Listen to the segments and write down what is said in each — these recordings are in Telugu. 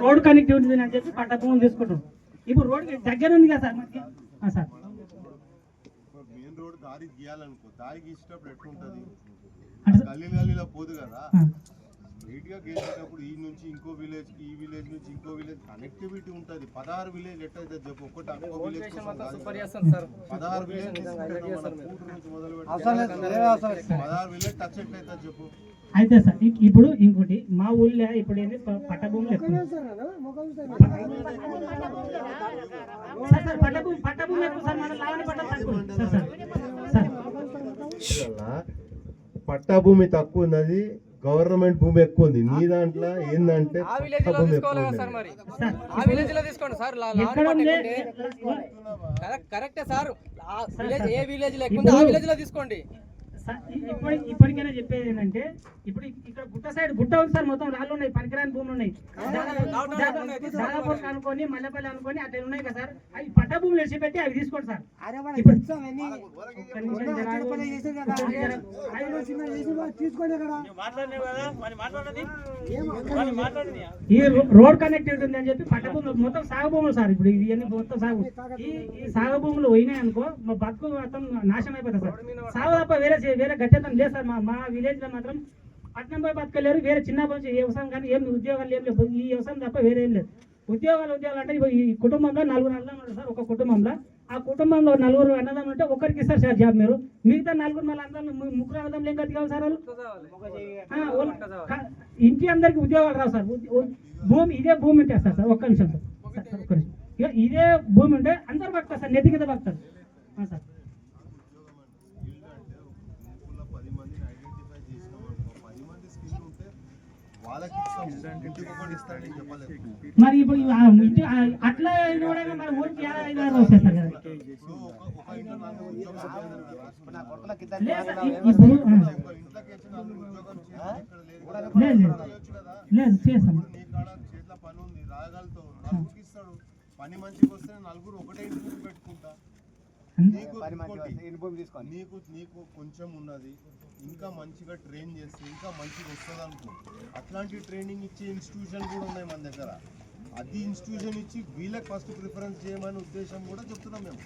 రోడ్ కనెక్టివిటీ అని చెప్పి పట్ట భూములు తీసుకుంటాం. ఇప్పుడు రోడ్ దగ్గర ఉంది కదా సార్ మనకి. సార్ మెయిన్ రోడ్ దారి గీయాలనుకో, దారి గీసేటప్పుడు ఎట్లుంటది, గల్లీలో పోదు కదా. స్ట్రైట్ గా గీసేటప్పుడు ఈ నుంచి ఇంకో విలేజ్ కి, ఈ విలేజ్ నుంచి ఇంకో విలేజ్ కనెక్టివిటీ ఉంటది. 16 విలేజ్ ఎట్లయితే చెప్పు, ఒకటి ఇంకో విలేజ్ 16 విలేజ్ నుంచి మొదలు పెట్టి 16 విలేజ్ టచ్ ఎట్లయితే చెప్పు. అయితే సార్ ఇప్పుడు ఇంకోటి మా ఊళ్ళో ఇప్పుడు ఏంటి పట్టభూములు ఎక్కువ. పట్టభూమి ఎక్కువ సార్, మన లావణి పట్ట పట్టభూమి తక్కువ ఉన్నది, గవర్నమెంట్ భూమి ఎక్కువ ఉంది. నీ దాంట్లో ఏంటంటే కరెక్టే సార్, ఏ విలేజ్ లో ఎక్కువ ఆ విలేజ్ లో తీసుకోండి. ఇప్పటికైనా చెప్పేది ఏంటంటే, ఇప్పుడు ఇక్కడ గుట్ట సైడ్ గుట్ట ఉంది సార్, మొత్తం రాళ్ళు ఉన్నాయి, పనికిరాని భూములు ఉన్నాయి, దాదాపూర్ అనుకోని మల్లెపల్లి అనుకోని అట్లా ఉన్నాయి కదా సార్. అవి పట్ట భూములు విడిచిపెట్టి అవి తీసుకోండి సార్. ఈ రోడ్ కనెక్టివిటీ ఉంది అని చెప్పి పట్ట భూములు మొత్తం సాగు భూములు సార్. ఇప్పుడు ఇవన్నీ మొత్తం సాగు, ఈ సాగు భూములు పోయినాయి అనుకో మా బతుకు మొత్తం నాశనం అయిపోతుంది సార్. సాగు తప్ప వేరే గత్యంతరం లేదు సార్. మా విలేజ్ లో మాత్రం పట్నం పోయి బతకలేరు, వేరే చిన్న పని వ్యవసాయం కానీ ఏం ఉద్యోగాలు ఏం లేవు. ఈ వ్యవసాయం తప్ప వేరే ఏం లేదు. ఉద్యోగాలు అంటే ఈ కుటుంబంలో 4 అన్నదమ్ములు సార్. ఒక కుటుంబంలో ఆ కుటుంబంలో 4 అన్నదమ్ములు ఉంటే ఒకరికి ఇస్తారు సార్ జాబ్. మీరు మిగతా 4 మళ్ళీ అందరూ 3 అన్నదమ్ములు ఏం కట్టుకోవాలి సార్ వాళ్ళు? ఇంటి అందరికి ఉద్యోగాలు రావు సార్. భూమి ఇదే భూమి ఉంటే సార్ ఒక్క నిమిషం సార్, ఒక్క నిమిషం. ఇదే భూమి ఉంటే అందరు బతుకుతారు సార్, నెత్తి కింద బతుకుతారు సార్. మరి ఇప్పుడు అట్లా మన ఊరికి 5-6 వచ్చేస్తారు కదా. లేదు చేస్తాం. పని మంచిగా వస్తే 4 ఒకటే ఇంటి నుంచి పెట్టుకుంటా. నీకు కొంచెం ఉన్నది, ఇంకా మంచిగా ట్రైన్ చేస్తే ఇంకా మంచిగా వస్తుంది అనుకో. అట్లాంటి ట్రైనింగ్ ఇచ్చే ఇన్స్టిట్యూషన్ కూడా ఉన్నాయి మన దగ్గర. అది ఇన్స్టిట్యూషన్ ఇచ్చి వీళ్ళకి ఫస్ట్ ప్రిఫరెన్స్ చేయమనే ఉద్దేశం కూడా చెప్తున్నాం మేము.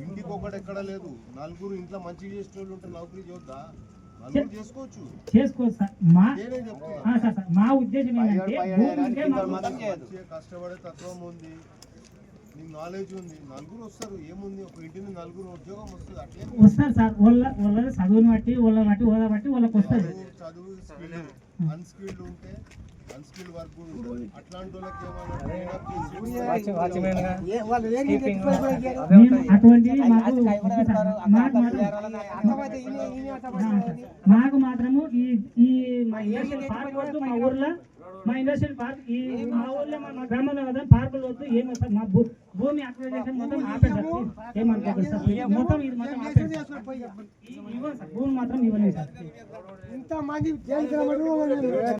ఇంటికి ఒకటి ఎక్కడ లేదు, 4 ఇంట్లో మంచిగా చేసే వాళ్ళు ఉంటే నౌకరీ చూద్దా, చేసుకోవచ్చు సార్. మా ఉద్దేశం కష్టపడే తత్వం ఉంది, నీకు నాలెడ్జ్ ఉంది, 4 వస్తారు. ఏముంది, ఒక ఇంటి నుంచి 4 ఉద్యోగం వస్తుంది. అట్లే వస్తారు సార్. వాళ్ళ చదువుని బట్టి హోదా బట్టి వాళ్ళకి వస్తుంది. చదువు స్కిల్డ్, అన్స్కిల్డ్ ఉంటే అన్స్కిల్డ్ వర్క్ కూడా ఉంటుంది. అట్లాంటి వాళ్ళకి మాకు మాత్రము ఈ మా ఊర్లో మా ఇండస్ట్రియల్ పార్క్ ఈ మా ఊర్లో మా గ్రామంలో కదా పార్కులు వద్దు, ఏమి సార్ మా భూమి అక్విజిషన్ మొత్తం ఆపేసారు. ఏమనుకోదు సార్, మొత్తం ఇది మొత్తం ఆపేసారు. ఇవ్వండి సార్, భూమి మాత్రం ఇవ్వలేదు సార్.